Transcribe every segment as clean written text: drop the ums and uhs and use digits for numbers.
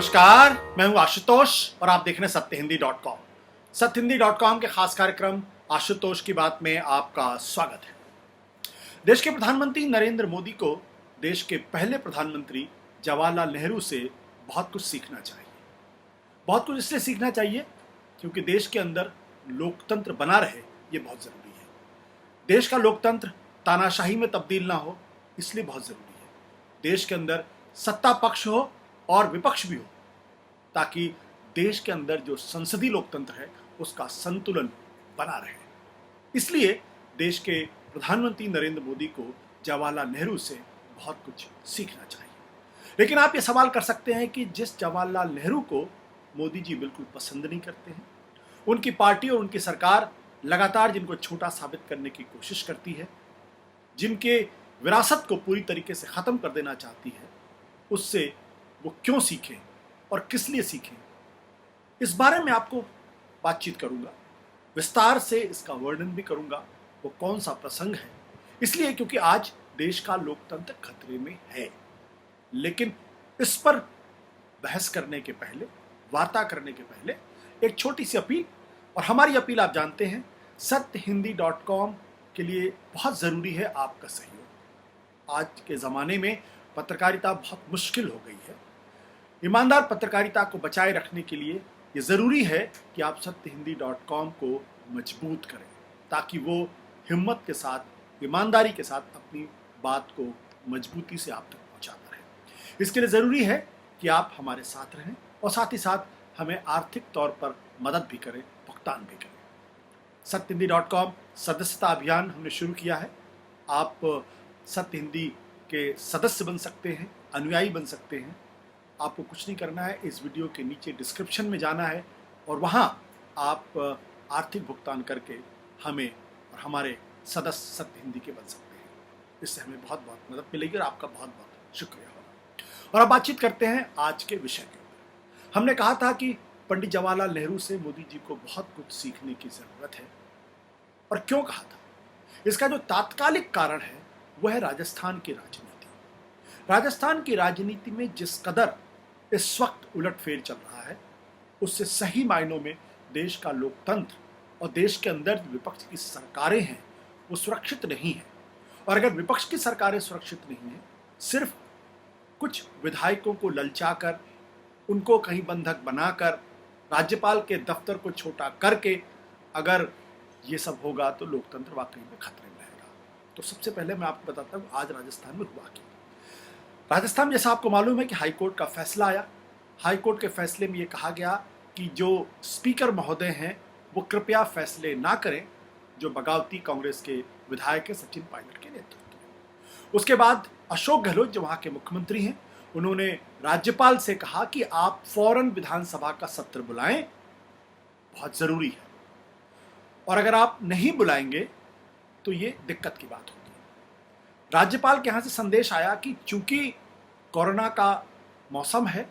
नमस्कार, मैं हूं आशुतोष और आप देख रहे हैं सत्यहिंदी.com। सत्यहिंदी.com के खास कार्यक्रम आशुतोष की बात में आपका स्वागत है। देश के प्रधानमंत्री नरेंद्र मोदी को देश के पहले प्रधानमंत्री जवाहरलाल नेहरू से बहुत कुछ सीखना चाहिए। बहुत कुछ इसलिए सीखना चाहिए क्योंकि देश के अंदर लोकतंत्र बना रहे, ये बहुत जरूरी है। देश का लोकतंत्र तानाशाही में तब्दील ना हो, इसलिए बहुत जरूरी है। देश के अंदर सत्ता पक्ष हो और विपक्ष भी हो, ताकि देश के अंदर जो संसदीय लोकतंत्र है उसका संतुलन बना रहे। इसलिए देश के प्रधानमंत्री नरेंद्र मोदी को जवाहरलाल नेहरू से बहुत कुछ सीखना चाहिए। लेकिन आप ये सवाल कर सकते हैं कि जिस जवाहरलाल नेहरू को मोदी जी बिल्कुल पसंद नहीं करते हैं, उनकी पार्टी और उनकी सरकार लगातार जिनको छोटा साबित करने की कोशिश करती है, जिनके विरासत को पूरी तरीके से खत्म कर देना चाहती है, उससे वो क्यों सीखें और किस लिए सीखें, इस बारे में आपको बातचीत करूंगा। विस्तार से इसका वर्णन भी करूंगा वो कौन सा प्रसंग है। इसलिए क्योंकि आज देश का लोकतंत्र खतरे में है। लेकिन इस पर बहस करने के पहले, वार्ता करने के पहले एक छोटी सी अपील, और हमारी अपील आप जानते हैं, सत्यहिंदी.com के लिए बहुत ज़रूरी है आपका सहयोग। आज के ज़माने में पत्रकारिता बहुत मुश्किल हो गई है। ईमानदार पत्रकारिता को बचाए रखने के लिए ये ज़रूरी है कि आप सत्यहिंदी.com को मजबूत करें, ताकि वो हिम्मत के साथ, ईमानदारी के साथ अपनी बात को मजबूती से आप तक पहुंचाता रहे। इसके लिए ज़रूरी है कि आप हमारे साथ रहें और साथ ही साथ हमें आर्थिक तौर पर मदद भी करें, भुगतान भी करें। सत्यहिंदी.com सदस्यता अभियान हमने शुरू किया है। आप सत्य हिंदी के सदस्य बन सकते हैं, अनुयायी बन सकते हैं। आपको कुछ नहीं करना है, इस वीडियो के नीचे डिस्क्रिप्शन में जाना है और वहाँ आप आर्थिक भुगतान करके हमें और हमारे सदस्य सत्य हिंदी के बन सकते हैं। इससे हमें बहुत बहुत मदद मिलेगी और आपका बहुत बहुत शुक्रिया होगा। और अब बातचीत करते हैं आज के विषय के ऊपर। हमने कहा था कि पंडित जवाहरलाल नेहरू से मोदी जी को बहुत कुछ सीखने की ज़रूरत है। और क्यों कहा था? इसका जो तात्कालिक कारण है वह है राजस्थान की राजनीति। राजस्थान की राजनीति में जिस कदर इस वक्त उलटफेर चल रहा है, उससे सही मायनों में देश का लोकतंत्र और देश के अंदर विपक्ष की सरकारें हैं वो सुरक्षित नहीं है। और अगर विपक्ष की सरकारें सुरक्षित नहीं हैं, सिर्फ कुछ विधायकों को ललचाकर, उनको कहीं बंधक बनाकर, राज्यपाल के दफ्तर को छोटा करके अगर ये सब होगा तो लोकतंत्र वाकई में खतरे में रहेगा। तो सबसे पहले मैं आपको बताता हूँ आज राजस्थान में हुआ क्या। राजस्थान में जैसा आपको मालूम है कि हाईकोर्ट का फैसला आया। हाईकोर्ट के फैसले में ये कहा गया कि जो स्पीकर महोदय हैं वो कृपया फैसले ना करें जो बगावती कांग्रेस के विधायक हैं सचिन पायलट के नेतृत्व में। उसके बाद अशोक गहलोत जो वहाँ के मुख्यमंत्री हैं, उन्होंने राज्यपाल से कहा कि आप फौरन विधानसभा का सत्र बुलाएं, बहुत ज़रूरी है, और अगर आप नहीं बुलाएंगे तो ये दिक्कत की बात होगी। राज्यपाल के यहाँ से संदेश आया कि चूंकि कोरोना का मौसम है,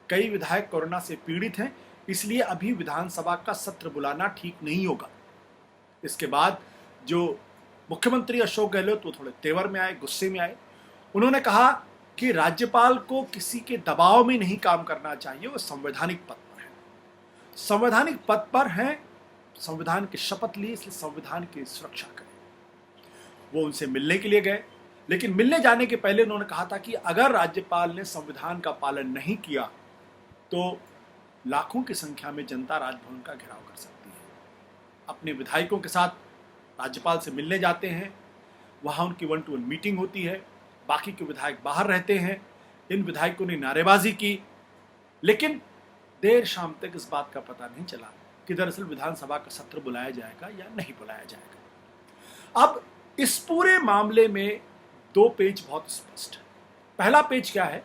कई विधायक कोरोना से पीड़ित हैं, इसलिए अभी विधानसभा का सत्र बुलाना ठीक नहीं होगा। इसके बाद जो मुख्यमंत्री अशोक गहलोत वो थोड़े तेवर में आए, गुस्से में आए। उन्होंने कहा कि राज्यपाल को किसी के दबाव में नहीं काम करना चाहिए, वो संवैधानिक पद पर है, संवैधानिक पद पर हैं, संविधान की शपथ ली, इसलिए संविधान की सुरक्षा करें। वो उनसे मिलने के लिए गए, लेकिन मिलने जाने के पहले उन्होंने कहा था कि अगर राज्यपाल ने संविधान का पालन नहीं किया तो लाखों की संख्या में जनता राजभवन का घेराव कर सकती है। अपने विधायकों के साथ राज्यपाल से मिलने जाते हैं, वहाँ उनकी 1-to-1 मीटिंग होती है, बाकी के विधायक बाहर रहते हैं। इन विधायकों ने नारेबाजी की, लेकिन देर शाम तक इस बात का पता नहीं चला कि दरअसल विधानसभा का सत्र बुलाया जाएगा या नहीं बुलाया जाएगा। अब इस पूरे मामले में दो पेज बहुत स्पष्ट है। पहला पेज क्या है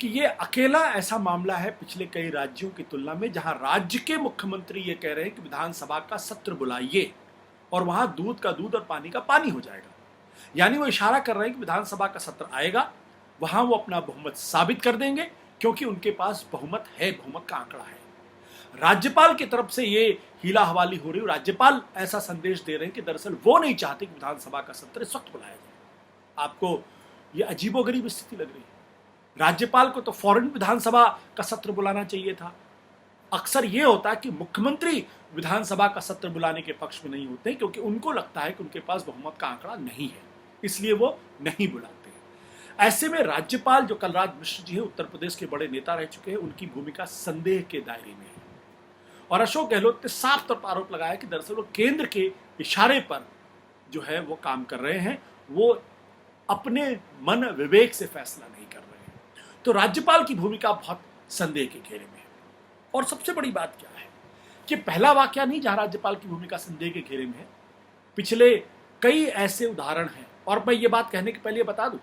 कि ये अकेला ऐसा मामला है पिछले कई राज्यों की तुलना में जहां राज्य के मुख्यमंत्री ये कह रहे हैं कि विधानसभा का सत्र बुलाइए और वहां दूध का दूध और पानी का पानी हो जाएगा। यानी वो इशारा कर रहे हैं कि विधानसभा का सत्र आएगा, वहां वो अपना बहुमत साबित कर देंगे, क्योंकि उनके पास बहुमत है, बहुमत का आंकड़ा है। राज्यपाल की तरफ से ये हीला हवाली हो रही है। राज्यपाल ऐसा संदेश दे रहे हैं कि दरअसल वो नहीं चाहते कि विधानसभा का सत्र इस वक्त बुलाया जाए। आपको ये अजीबोगरीब स्थिति लग रही है। राज्यपाल को तो फौरन विधानसभा का सत्र बुलाना चाहिए था। अक्सर यह होता है कि मुख्यमंत्री विधानसभा का सत्र बुलाने के पक्ष में नहीं होते क्योंकि उनको लगता है कि उनके पास बहुमत का आंकड़ा नहीं है, इसलिए वो नहीं बुलाते हैं। ऐसे में राज्यपाल जो कलराज मिश्र जी है, उत्तर प्रदेश के बड़े नेता रह चुके हैं, उनकी भूमिका संदेह के दायरे में है। और अशोक गहलोत ने साफ तौर पर आरोप लगाया कि दरअसल वो केंद्र के इशारे पर जो है वो काम कर रहे हैं, वो अपने मन विवेक से फैसला नहीं कर रहे हैं। तो राज्यपाल की भूमिका बहुत संदेह के घेरे में है। और सबसे बड़ी बात क्या है कि पहला वाकया नहीं जहां राज्यपाल की भूमिका संदेह के घेरे में है, पिछले कई ऐसे उदाहरण हैं। और मैं ये बात कहने के पहले बता दूं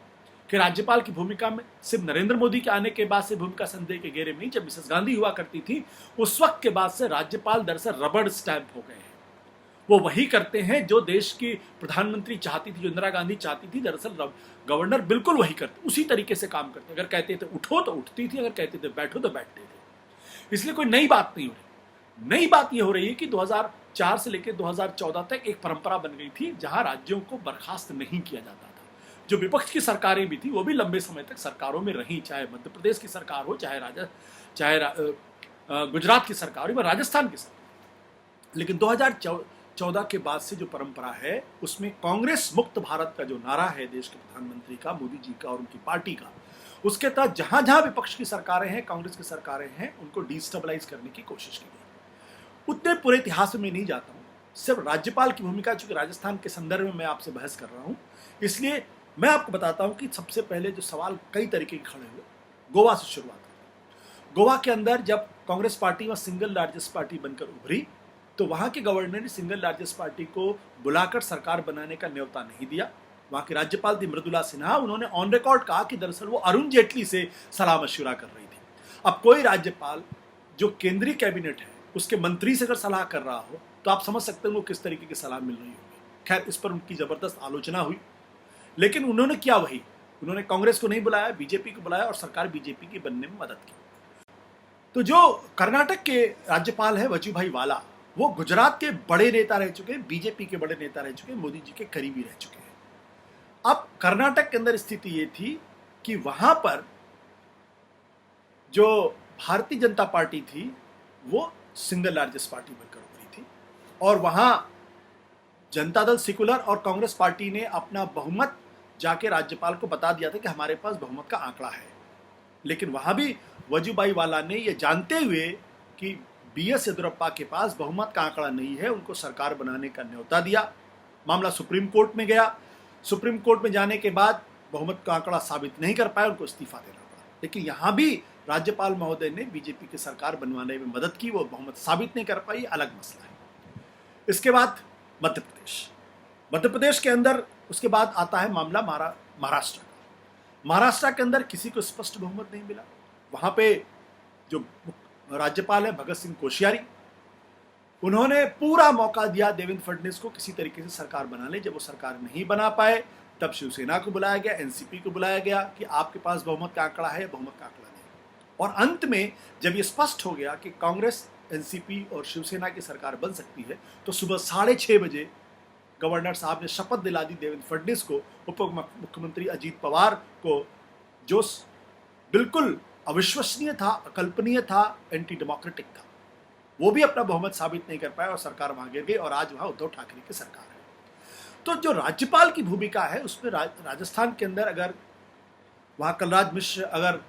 कि राज्यपाल की भूमिका में सिर्फ नरेंद्र मोदी के आने के बाद से भूमिका संदेह के घेरे में ही, जब मिसेस गांधी हुआ करती थी उस वक्त के बाद से राज्यपाल दरअसल रबड़ स्टैंप हो गए हैं। वो वही करते हैं जो देश की प्रधानमंत्री चाहती थी, जो इंदिरा गांधी चाहती थी। दरअसल गवर्नर बिल्कुल वही करते, उसी तरीके से काम करते। अगर कहते थे उठो तो उठती थी, अगर कहते थे बैठो तो बैठते थे। इसलिए कोई नई बात नहीं हो रही। नई बात यह हो रही है कि 2004 से लेकर 2014 तक एक परंपरा बन गई थी जहां राज्यों को बर्खास्त नहीं किया जाता था। जो विपक्ष की सरकारें भी थी वो भी लंबे समय तक सरकारों में रही, चाहे मध्य प्रदेश की सरकार हो, चाहे गुजरात की सरकार हो, राजस्थान की सरकार। लेकिन 2014 के बाद से जो परंपरा है उसमें कांग्रेस मुक्त भारत का जो नारा है देश के प्रधानमंत्री का, मोदी जी का और उनकी पार्टी का, उसके तहत जहां जहां विपक्ष की सरकारें हैं, कांग्रेस की सरकारें हैं, उनको डिस्टेबलाइज करने की कोशिश की गई। उतने पूरे इतिहास में नहीं जाता हूं, सिर्फ राज्यपाल की भूमिका, चूंकि राजस्थान के संदर्भ में मैं आपसे बहस कर रहा हूं, इसलिए मैं आपको बताता हूं कि सबसे पहले जो सवाल कई तरीके के खड़े हुए, गोवा से शुरुआत करें। गोवा के अंदर जब कांग्रेस पार्टी वह सिंगल लार्जेस्ट पार्टी बनकर उभरी तो वहां के गवर्नर ने सिंगल लार्जेस्ट पार्टी को बुलाकर सरकार बनाने का न्योता नहीं दिया। वहां की राज्यपाल थी मृदुला सिन्हा, उन्होंने ऑन रिकॉर्ड कहा कि दरअसल वो अरुण जेटली से सलाह मशविरा कर रही थी। अब कोई राज्यपाल जो केंद्रीय कैबिनेट है उसके मंत्री से अगर सलाह कर रहा हो तो आप समझ सकते हैं वो किस तरीके की सलाह मिल रही होगी। खैर, इस पर उनकी जबरदस्त आलोचना हुई, लेकिन उन्होंने किया वही, उन्होंने कांग्रेस को नहीं बुलाया, बीजेपी को बुलाया और सरकार बीजेपी की बनने में मदद की। तो जो कर्नाटक के राज्यपाल है वजूभाई वाला, वो गुजरात के बड़े नेता रह चुके हैं, बीजेपी के बड़े नेता रह चुके हैं, मोदी जी के करीबी रह चुके हैं। अब कर्नाटक के अंदर स्थिति ये थी कि वहां पर जो भारतीय जनता पार्टी थी वो सिंगल लार्जेस्ट पार्टी बनकर उभरी थी और वहां जनता दल सेकुलर और कांग्रेस पार्टी ने अपना बहुमत जाके राज्यपाल को बता दिया था कि हमारे पास बहुमत का आंकड़ा है। लेकिन वहां भी वजूभाई वाला ने यह जानते हुए कि बीएस येदियुरप्पा के पास बहुमत का आंकड़ा नहीं है, उनको सरकार बनाने का न्योता दिया। मामला सुप्रीम कोर्ट में गया। सुप्रीम कोर्ट में जाने के बाद बहुमत का आंकड़ा साबित नहीं कर पाया, उनको इस्तीफा देना पड़ा। लेकिन यहां भी राज्यपाल महोदय ने बीजेपी की सरकार बनवाने में मदद की, वो बहुमत साबित नहीं कर पाई, अलग मसला है। इसके बाद मध्य प्रदेश के अंदर उसके बाद आता है मामला महाराष्ट्र का। महाराष्ट्र के अंदर किसी को स्पष्ट बहुमत नहीं मिला। वहां पे जो राज्यपाल है भगत सिंह कोश्यारी, उन्होंने पूरा मौका दिया देवेंद्र फडणवीस को किसी तरीके से सरकार बना ले। जब वो सरकार नहीं बना पाए तब शिवसेना को बुलाया गया, एनसीपी को बुलाया गया कि आपके पास बहुमत का आंकड़ा है, बहुमत का आंकड़ा नहीं। और अंत में जब ये स्पष्ट हो गया कि कांग्रेस, एनसीपी और शिवसेना की सरकार बन सकती है, तो सुबह 6:30 बजे गवर्नर साहब ने शपथ दिला दी देवेंद्र फडणवीस को, उप मुख्यमंत्री अजीत पवार को, जो बिल्कुल अविश्वसनीय था, अकल्पनीय था, एंटी डेमोक्रेटिक था। वो भी अपना बहुमत साबित नहीं कर पाया और सरकार वहां गिर गई और आज वहां उद्धव ठाकरे की सरकार है। तो जो राज्यपाल की भूमिका है उसमें राजस्थान के अंदर अगर वहां कलराज मिश्र अगर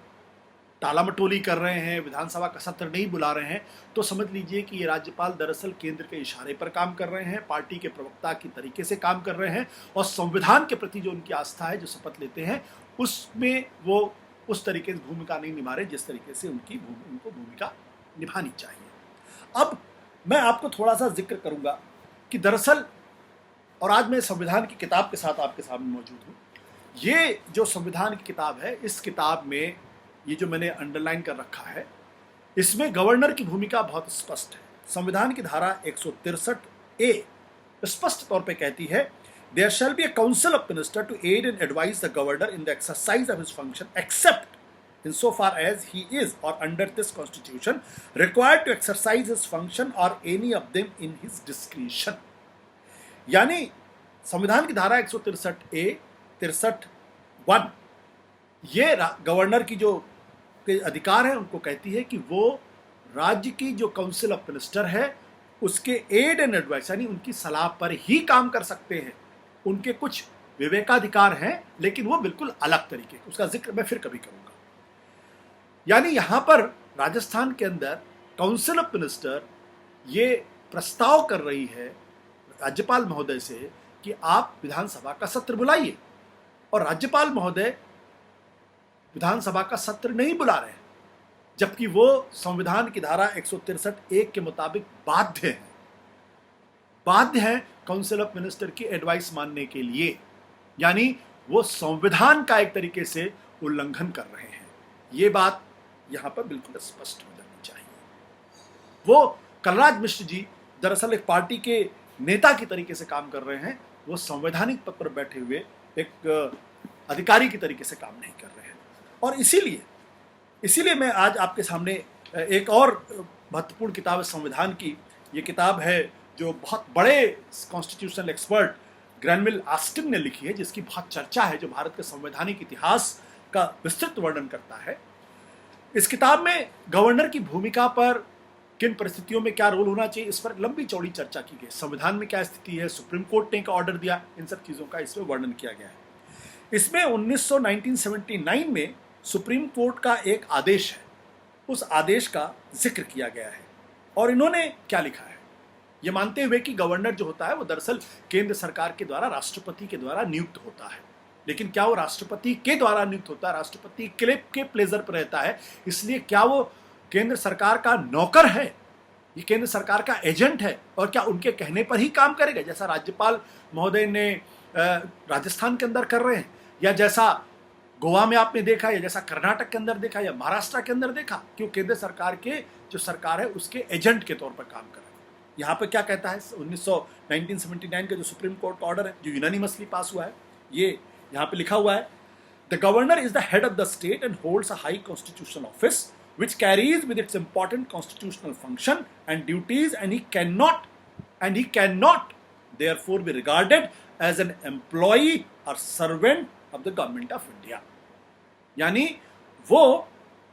टाला मटोली कर रहे हैं, विधानसभा का सत्र नहीं बुला रहे हैं, तो समझ लीजिए कि ये राज्यपाल दरअसल केंद्र के इशारे पर काम कर रहे हैं, पार्टी के प्रवक्ता की तरीके से काम कर रहे हैं और संविधान के प्रति जो उनकी आस्था है, जो शपथ लेते हैं, उसमें वो उस तरीके से भूमिका नहीं निभा रहे जिस तरीके से उनको भूमिका निभानी चाहिए। अब मैं आपको थोड़ा सा जिक्र करूंगा कि दरअसल, और आज मैं संविधान की किताब के साथ आपके सामने मौजूद हूं। ये जो संविधान की किताब है, इस किताब में ये जो मैंने अंडरलाइन कर रखा है, इसमें गवर्नर की भूमिका बहुत स्पष्ट है। संविधान की धारा 163A स्पष्ट तौर पे कहती है, there shall be a council of minister to aid and advise the governor in the exercise of his function except insofar as he is or under this constitution required to exercise his function or any of them in his discretion। यानी संविधान की धारा 163A 63(1) ये governor की जो के अधिकार है उनको कहती है कि वो राज्य की जो काउंसिल ऑफ मिनिस्टर है उसके एड एंड एडवाइस यानी उनकी सलाह पर ही काम कर सकते हैं। उनके कुछ विवेकाधिकार हैं लेकिन वो बिल्कुल अलग तरीके के, उसका जिक्र मैं फिर कभी करूंगा। यानी यहां पर राजस्थान के अंदर काउंसिल ऑफ मिनिस्टर ये प्रस्ताव कर रही है राज्यपाल महोदय से कि आप विधानसभा का सत्र बुलाइए, और राज्यपाल महोदय विधानसभा का सत्र नहीं बुला रहे हैं, जबकि वो संविधान की धारा 163(1) के मुताबिक बाध्य हैं काउंसिल ऑफ मिनिस्टर की एडवाइस मानने के लिए। यानी वो संविधान का एक तरीके से उल्लंघन कर रहे हैं। ये बात यहां पर बिल्कुल स्पष्ट हो जानी चाहिए। वो कलराज मिश्र जी दरअसल एक पार्टी के नेता की तरीके से काम कर रहे हैं, वो संवैधानिक पद पर बैठे हुए एक अधिकारी की तरीके से काम नहीं कर रहे हैं। और इसीलिए मैं आज आपके सामने एक और महत्वपूर्ण किताब है संविधान की। ये किताब है जो बहुत बड़े कॉन्स्टिट्यूशनल एक्सपर्ट ग्रैनविल ऑस्टिन ने लिखी है, जिसकी बहुत चर्चा है, जो भारत के संवैधानिक इतिहास का विस्तृत वर्णन करता है। इस किताब में गवर्नर की भूमिका पर, किन परिस्थितियों में क्या रोल होना चाहिए, इस पर लंबी चौड़ी चर्चा की गई। संविधान में क्या स्थिति है, सुप्रीम कोर्ट ने क्या ऑर्डर दिया, इन सब चीज़ों का इसमें वर्णन किया गया है। इसमें 1979 में सुप्रीम कोर्ट का एक आदेश है, उस आदेश का जिक्र किया गया है। और इन्होंने क्या लिखा है, ये मानते हुए कि गवर्नर जो होता है वो दरअसल केंद्र सरकार के द्वारा, राष्ट्रपति के द्वारा नियुक्त होता है। लेकिन क्या वो राष्ट्रपति के द्वारा नियुक्त होता है, राष्ट्रपति के प्लेजर पर रहता है, इसलिए क्या वो केंद्र सरकार का नौकर है, ये केंद्र सरकार का एजेंट है, और क्या उनके कहने पर ही काम करेगा, जैसा राज्यपाल महोदय ने राजस्थान के अंदर कर रहे हैं, या जैसा गोवा में आपने देखा, या जैसा कर्नाटक के अंदर देखा, या महाराष्ट्र के अंदर देखा, कि वो केंद्र सरकार के जो सरकार है उसके एजेंट के तौर पर काम कर रहे हैं। यहाँ पे क्या कहता है 1979 का जो सुप्रीम कोर्ट का ऑर्डर है, जो यूनानिमसली पास हुआ है, ये यहाँ पे लिखा हुआ है, the governor is the head of the state and holds a high constitutional office which carries with its important constitutional function and duties, and he cannot therefore be regarded as an employee or servant of the government of India। यानी वो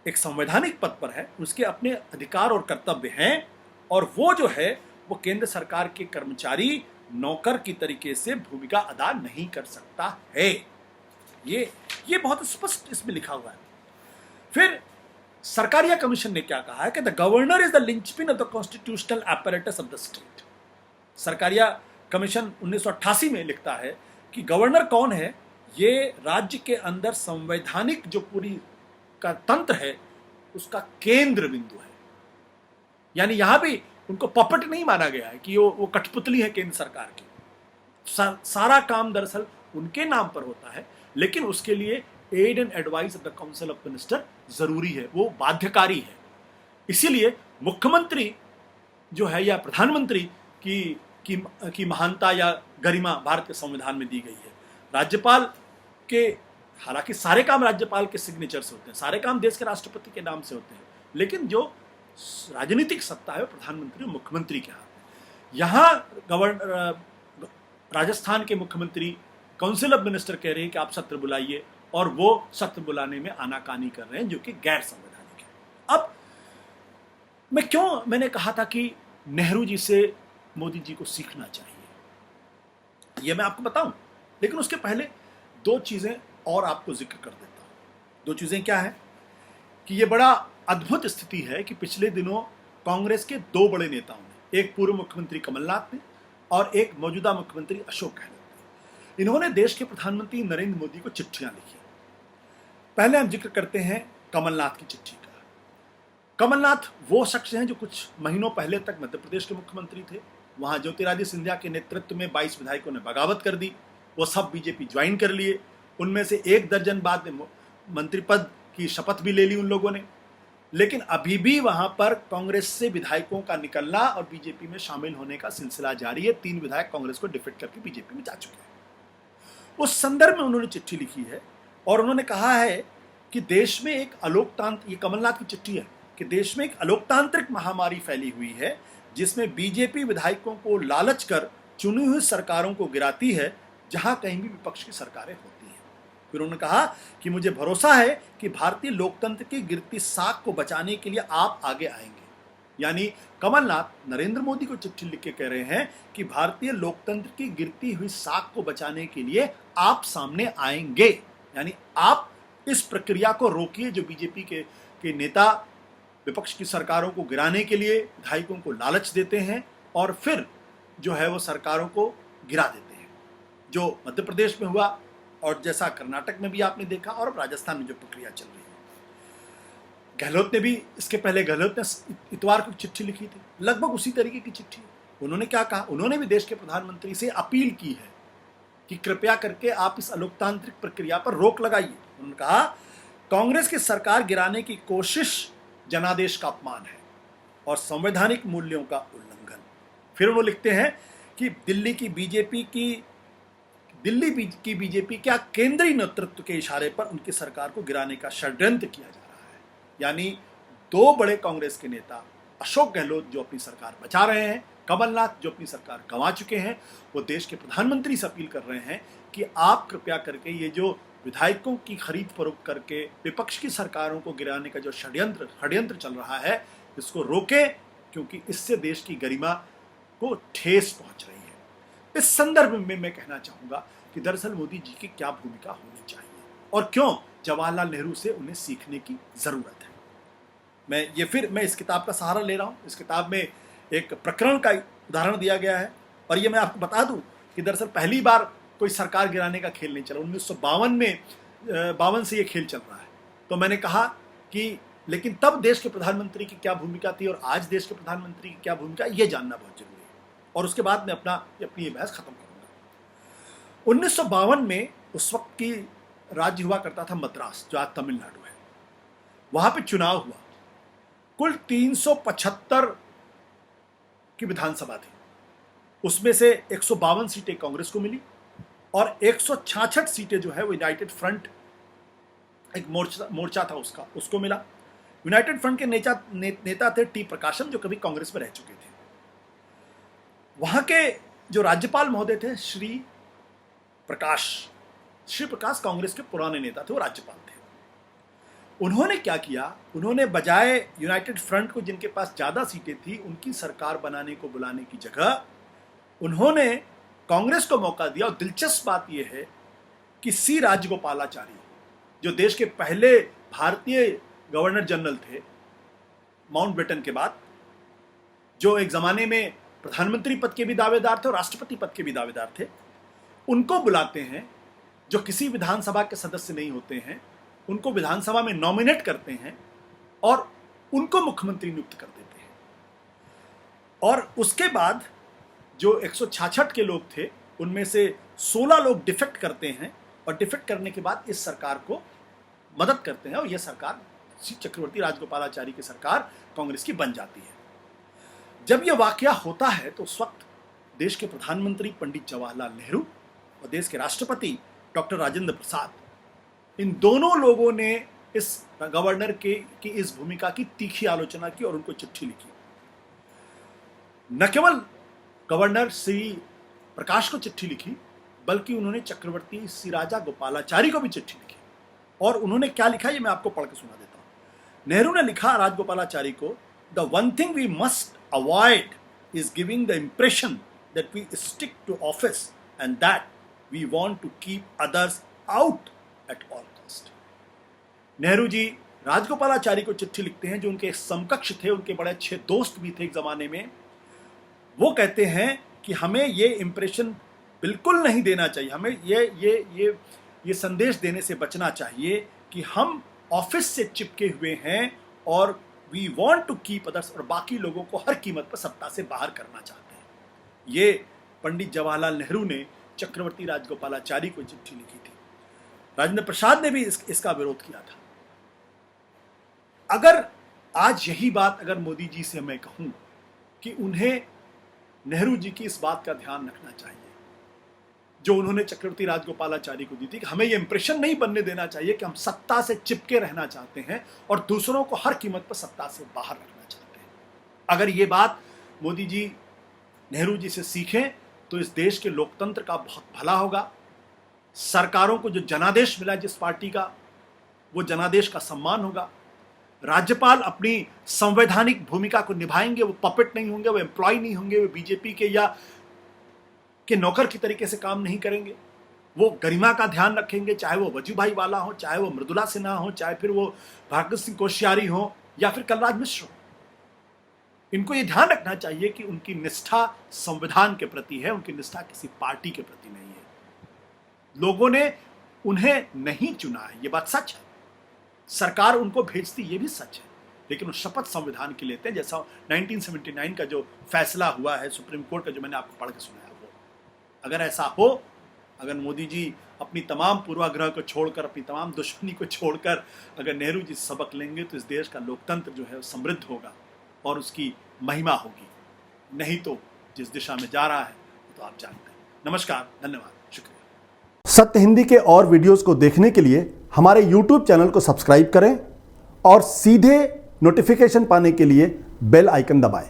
एक संवैधानिक पद पर है, उसके अपने अधिकार और कर्तव्य हैं, और वो जो है वो केंद्र सरकार के कर्मचारी, नौकर की तरीके से भूमिका अदा नहीं कर सकता है। ये बहुत स्पष्ट इसमें लिखा हुआ है। फिर सरकारिया कमीशन ने क्या कहा है कि the governor is the linchpin of the constitutional apparatus of the state. Sarkaria commission 1988 में लिखता है कि गवर्नर कौन है, ये राज्य के अंदर संवैधानिक जो पूरी का तंत्र है उसका केंद्र बिंदु है। यानी यहां भी उनको पपट नहीं माना गया है कि वो कठपुतली है केंद्र सरकार की। सारा काम दरअसल उनके नाम पर होता है, लेकिन उसके लिए aid and advise of the council of minister जरूरी है, वो बाध्यकारी है। इसीलिए मुख्यमंत्री जो है या प्रधानमंत्री की महानता या गरिमा भारत के संविधान में दी गई है। राज्यपाल के, हालांकि सारे काम राज्यपाल के सिग्नेचर से होते हैं, सारे काम देश के राष्ट्रपति के नाम से होते हैं, लेकिन जो राजनीतिक सत्ता है वो प्रधानमंत्री और मुख्यमंत्री के हाथ में। यहाँ राजस्थान के मुख्यमंत्री काउंसिल ऑफ मिनिस्टर कह रहे हैं कि आप सत्र बुलाइए, और वो सत्र बुलाने में आनाकानी कर रहे हैं, जो कि गैर संवैधानिक है। अब मैंने कहा था कि नेहरू जी से मोदी जी को सीखना चाहिए, ये मैं आपको बताऊं, लेकिन उसके पहले दो चीजें और आपको जिक्र कर देता हूं। दो चीजें क्या है कि ये बड़ा अद्भुत स्थिति है कि पिछले दिनों कांग्रेस के दो बड़े नेताओं ने, एक पूर्व मुख्यमंत्री कमलनाथ ने और एक मौजूदा मुख्यमंत्री अशोक गहलोत ने, इन्होंने देश के प्रधानमंत्री नरेंद्र मोदी को चिट्ठियां लिखी। पहले हम जिक्र करते हैं कमलनाथ की चिट्ठी का। कमलनाथ वो शख्स हैं जो कुछ महीनों पहले तक मध्य प्रदेश के मुख्यमंत्री थे। वहां ज्योतिरादित्य सिंधिया के नेतृत्व में 22 विधायकों ने बगावत कर दी, वो सब बीजेपी ज्वाइन कर लिए। उनमें से 1 दर्जन बाद में मंत्री पद की शपथ भी ले ली उन लोगों ने। लेकिन अभी भी वहां पर कांग्रेस से विधायकों का निकलना और बीजेपी में शामिल होने का सिलसिला जारी है। 3 विधायक कांग्रेस को डिफेक्ट करके बीजेपी में जा चुके हैं। उस संदर्भ में उन्होंने चिट्ठी लिखी है और उन्होंने कहा है कि देश में एक अलोकतांत्रिक, ये कमलनाथ की चिट्ठी है, कि देश में एक अलोकतांत्रिक महामारी फैली हुई है, जिसमें बीजेपी विधायकों को लालच कर चुनी हुई सरकारों को गिराती है, जहां कहीं भी विपक्ष की सरकारें होती हैं। फिर उन्होंने कहा कि मुझे भरोसा है कि भारतीय लोकतंत्र की गिरती साख को बचाने के लिए आप आगे आएंगे। यानी कमलनाथ नरेंद्र मोदी को चिट्ठी लिख के कह रहे हैं कि भारतीय लोकतंत्र की गिरती हुई साख को बचाने के लिए आप सामने आएंगे। यानी आप इस प्रक्रिया को रोकिए जो बीजेपी के नेता विपक्ष की सरकारों को गिराने के लिए विधायकों को लालच देते हैं और फिर जो है वो सरकारों को गिरा देते हैं, जो मध्य प्रदेश में हुआ और जैसा कर्नाटक में भी आपने देखा और अब राजस्थान में जो प्रक्रिया चल रही है। गहलोत ने भी इसके पहले गहलोत ने इतवार को चिट्ठी लिखी थी, लगभग उसी तरीके की चिट्ठी। उन्होंने क्या कहा? उन्होंने भी देश के प्रधानमंत्री से अपील की है कि कृपया करके आप इस अलोकतांत्रिक प्रक्रिया पर रोक लगाइए। उन्होंने कहा कांग्रेस की सरकार गिराने की कोशिश जनादेश का अपमान है और संवैधानिक मूल्यों का उल्लंघन। फिर उन्होंने लिखते हैं कि दिल्ली की बीजेपी क्या केंद्रीय नेतृत्व के इशारे पर उनकी सरकार को गिराने का षड्यंत्र किया जा रहा है। यानी दो बड़े कांग्रेस के नेता अशोक गहलोत जो अपनी सरकार बचा रहे हैं, कमलनाथ जो अपनी सरकार गंवा चुके हैं, वो देश के प्रधानमंत्री से अपील कर रहे हैं कि आप कृपया करके ये जो विधायकों की खरीद फरोख्त करके विपक्ष की सरकारों को गिराने का जो षड्यंत्र चल रहा है इसको रोकें, क्योंकि इससे देश की गरिमा को ठेस पहुंच रही है। इस संदर्भ में मैं कहना चाहूंगा कि दरअसल मोदी जी की क्या भूमिका होनी चाहिए और क्यों जवाहरलाल नेहरू से उन्हें सीखने की जरूरत है। मैं इस किताब का सहारा ले रहा हूँ। इस किताब में एक प्रकरण का उदाहरण दिया गया है और ये मैं आपको बता दूं कि दरअसल पहली बार कोई सरकार गिराने का खेल नहीं चला। 1952 से ये खेल चल रहा है। तो मैंने कहा कि लेकिन तब देश के प्रधानमंत्री की क्या भूमिका थी और आज देश के प्रधानमंत्री की क्या भूमिका, ये जानना बहुत जरूरी है। और उसके बाद मैं अपनी ये बहस खत्म करूंगा। 1952 में उस वक्त की राज्य हुआ करता था मद्रास, जो आज तमिलनाडु है। वहां पे चुनाव हुआ। कुल 375 की विधानसभा थी। उसमें से 152 सीटें कांग्रेस को मिली और 166 सीटें जो है वो यूनाइटेड फ्रंट, एक मोर्चा था उसको मिला। यूनाइटेड फ्रंट के नेता थे टी प्रकाशम, जो कभी कांग्रेस में रह चुके थे। वहां के जो राज्यपाल महोदय थे श्री प्रकाश कांग्रेस के पुराने नेता थे, वो राज्यपाल थे। उन्होंने क्या किया? उन्होंने बजाय यूनाइटेड फ्रंट को, जिनके पास ज्यादा सीटें थी, उनकी सरकार बनाने को बुलाने की जगह उन्होंने कांग्रेस को मौका दिया। और दिलचस्प बात यह है कि सी राजगोपालाचारी, जो देश के पहले भारतीय गवर्नर जनरल थे माउंटबेटन के बाद, जो एक जमाने में प्रधानमंत्री पद के भी दावेदार थे और राष्ट्रपति पद के भी दावेदार थे, उनको बुलाते हैं जो किसी विधानसभा के सदस्य नहीं होते हैं। उनको विधानसभा में नॉमिनेट करते हैं और उनको मुख्यमंत्री नियुक्त कर देते हैं। और उसके बाद जो 166 के लोग थे, उनमें से 16 लोग डिफेक्ट करते हैं और डिफेक्ट करने के बाद इस सरकार को मदद करते हैं और यह सरकार चक्रवर्ती राजगोपालाचारी की सरकार कांग्रेस की बन जाती है। जब यह वाकया होता है तो उस वक्त देश के प्रधानमंत्री पंडित जवाहरलाल नेहरू और देश के राष्ट्रपति डॉक्टर राजेंद्र प्रसाद, इन दोनों लोगों ने इस गवर्नर की इस भूमिका की तीखी आलोचना की और उनको चिट्ठी लिखी। न केवल गवर्नर श्री प्रकाश को चिट्ठी लिखी, बल्कि उन्होंने चक्रवर्ती श्री राजा गोपालाचारी को भी चिट्ठी लिखी। और उन्होंने क्या लिखा, ये मैं आपको पढ़ के सुना देता हूं। नेहरू ने लिखा राजगोपालाचारी को, the one thing we must avoid is giving the impression that we stick to office and that we want to keep others out at all cost. Nehru ji Rajagopalachari को चिट्ठी लिखते हैं, जो उनके समकक्ष थे, उनके बड़े अच्छे दोस्त भी थे एक जमाने में। वो कहते हैं कि हमें ये इंप्रेशन बिल्कुल नहीं देना चाहिए, हमें ये संदेश देने से बचना चाहिए कि हम ऑफिस से चिपके हुए हैं और we want to keep others, और बाकी लोगों को हर कीमत पर सत्ता से बाहर करना चाहते हैं। ये पंडित जवाहरलाल नेहरू ने चक्रवर्ती राजगोपालाचारी को चिट्ठी लिखी थी। राजेंद्र प्रसाद ने भी इसका विरोध किया था। अगर आज यही बात अगर मोदी जी से मैं कहूं कि उन्हें नेहरू जी की इस बात का ध्यान रखना चाहिए जो उन्होंने चक्रवर्ती राजगोपालाचारी को दी थी, कि हमें यह इंप्रेशन नहीं बनने देना चाहिए कि हम सत्ता से चिपके रहना चाहते हैं और दूसरों को हर कीमत पर सत्ता से बाहर रखना चाहते हैं। अगर ये बात मोदी जी नेहरू जी से सीखें तो इस देश के लोकतंत्र का बहुत भला होगा, सरकारों को जो जनादेश मिला जिस पार्टी का, वो जनादेश का सम्मान होगा। राज्यपाल अपनी संवैधानिक भूमिका को निभाएंगे, वो पपेट नहीं होंगे, वो एम्प्लॉय नहीं होंगे, वो बीजेपी के या के नौकर की तरीके से काम नहीं करेंगे। वो गरिमा का ध्यान रखेंगे, चाहे वो वजूभाई वाला हो, चाहे वो मृदुला सिन्हा हो, चाहे फिर वो भागवत सिंह कोश्यारी हो या फिर कलराज मिश्र हो। इनको ये ध्यान रखना चाहिए कि उनकी निष्ठा संविधान के प्रति है, उनकी निष्ठा किसी पार्टी के प्रति नहीं है। लोगों ने उन्हें नहीं चुना है, ये बात सच है। सरकार उनको भेजती, ये भी सच है, लेकिन वो शपथ संविधान की लेते हैं, जैसा 1979 का जो फैसला हुआ है सुप्रीम कोर्ट का, जो मैंने आपको पढ़ के सुनाया। वो अगर ऐसा हो, अगर मोदी जी अपनी तमाम पूर्वाग्रह को छोड़कर, अपनी तमाम दुश्मनी को छोड़कर अगर नेहरू जी सबक लेंगे, तो इस देश का लोकतंत्र जो है वो समृद्ध होगा और उसकी महिमा होगी। नहीं तो जिस दिशा में जा रहा है तो आप जानते हैं। नमस्कार, धन्यवाद, शुक्रिया। सत्य हिंदी के और वीडियोस को देखने के लिए हमारे YouTube चैनल को सब्सक्राइब करें और सीधे नोटिफिकेशन पाने के लिए बेल आइकन दबाएं।